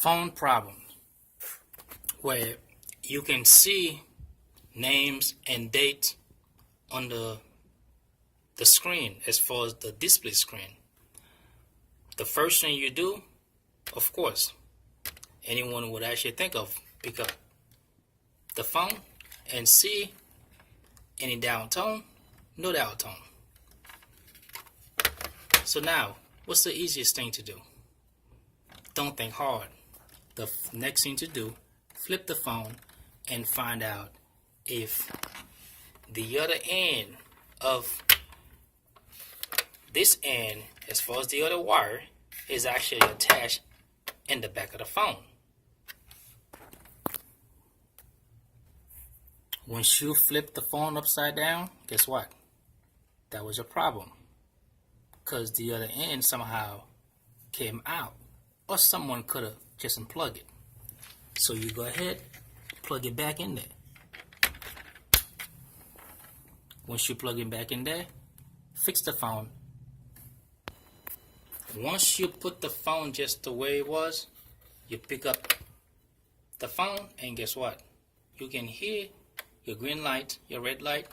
phone problems where you can see names and dates on the screen as far as the display screen. The first thing you do, of course, anyone would actually think of, pick up the phone and see any dial tone, no dial tone. So now, what's the easiest thing to do? Don't think hard. The next thing to do, flip the phone and find out if the other end of this end, as far as the other wire, is actually attached in the back of the phone. Once you flip the phone upside down, guess what? That was your problem, because the other end somehow came out, or someone could have just unplugged it. So you go ahead, plug it back in there. Once you plug it back in there, fix the phone. Once you put the phone just the way it was, you pick up the phone, and guess what? You can hear your green light, your red light,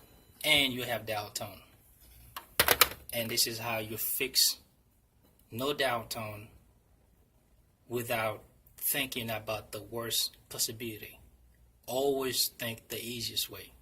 and you have dial tone. And this is how you fix no dial tone without thinking about the worst possibility. Always think the easiest way.